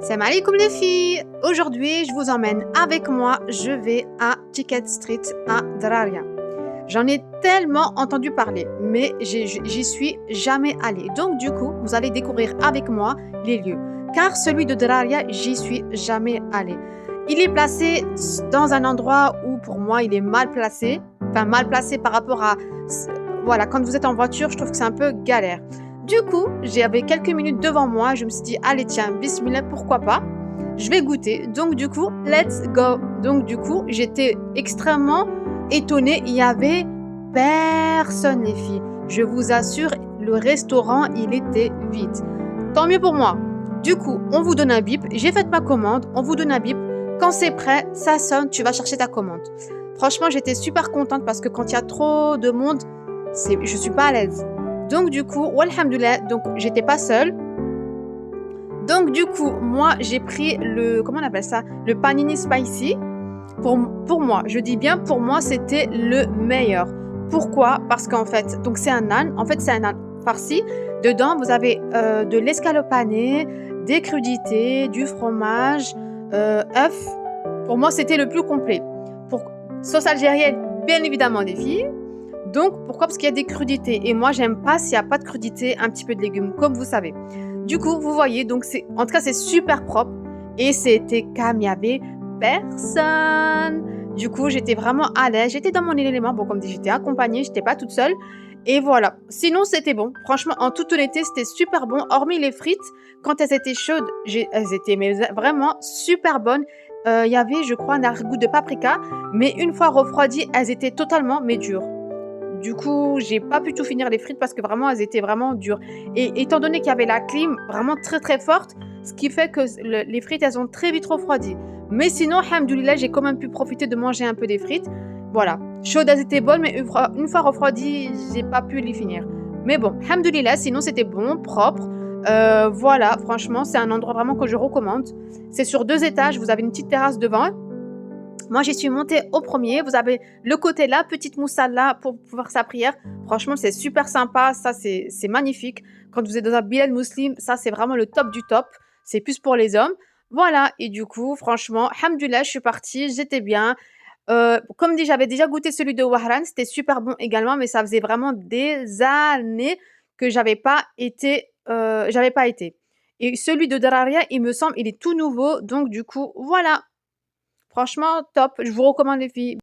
Salam alaikum les filles. Aujourd'hui, je vous emmène avec moi. Je vais à Ticket Street à Draria. J'en ai tellement entendu parler, mais j'y suis jamais allée. Donc du coup, vous allez découvrir avec moi les lieux. Car celui de Draria, j'y suis jamais allée. Il est placé dans un endroit où pour moi, il est mal placé. Enfin, mal placé par rapport à... Voilà, quand vous êtes en voiture, je trouve que c'est un peu galère. Du coup, j'avais quelques minutes devant moi, je me suis dit, allez tiens, bismillah, pourquoi pas, je vais goûter. Donc du coup, let's go. Donc du coup, j'étais extrêmement étonnée, il y avait personne les filles. Je vous assure, le restaurant, il était vide. Tant mieux pour moi. Du coup, on vous donne un bip, j'ai fait ma commande, on vous donne un bip. Quand c'est prêt, ça sonne, tu vas chercher ta commande. Franchement, j'étais super contente parce que quand il y a trop de monde, je suis pas à l'aise. Donc du coup, walhamdoulilah, donc j'étais pas seule. Donc du coup, moi j'ai pris le, comment on appelle ça, le panini spicy. Pour moi, je dis bien pour moi, c'était le meilleur. Pourquoi? Parce qu'en fait, donc c'est un naan. En fait, c'est un naan farci. Dedans, vous avez de l'escalope panée, des crudités, du fromage, œufs. Pour moi, c'était le plus complet. Pour sauce algérienne, bien évidemment, des filles. Donc, pourquoi? Parce qu'il y a des crudités. Et moi, j'aime pas s'il n'y a pas de crudités, un petit peu de légumes, comme vous savez. Du coup, vous voyez, donc en tout cas, c'est super propre. Et c'était calme, il n'y avait personne. Du coup, j'étais vraiment à l'aise. J'étais dans mon élément. Bon, comme dit, j'étais accompagnée, j'étais pas toute seule. Et voilà. Sinon, c'était bon. Franchement, en toute honnêteté, c'était super bon. Hormis les frites, quand elles étaient chaudes, elles étaient mais vraiment super bonnes. Il y avait, je crois, un arrière-goût de paprika. Mais une fois refroidies, elles étaient totalement mais dures. Du coup, j'ai pas pu tout finir les frites parce que vraiment, elles étaient vraiment dures. Et étant donné qu'il y avait la clim vraiment très très forte, ce qui fait que les frites, elles ont très vite refroidi. Mais sinon, alhamdoulilah, j'ai quand même pu profiter de manger un peu des frites. Voilà. Chaudes, elles étaient bonnes, mais une fois refroidies, j'ai pas pu les finir. Mais bon, alhamdoulilah, sinon c'était bon, propre. Voilà, franchement, c'est un endroit vraiment que je recommande. C'est sur 2 étages, vous avez une petite terrasse devant. Moi, j'y suis montée au premier. Vous avez le côté là, petite moussala pour pouvoir sa prière. Franchement, c'est super sympa. Ça, c'est magnifique. Quand vous êtes dans un bilal muslim, ça, c'est vraiment le top du top. C'est plus pour les hommes. Voilà. Et du coup, franchement, alhamdoulilah, je suis partie. J'étais bien. Comme dit, j'avais déjà goûté celui de Wahran. C'était super bon également, mais ça faisait vraiment des années que j'avais pas été. Et celui de Dararia, il me semble, il est tout nouveau. Donc, du coup, voilà. Franchement, top. Je vous recommande les filles.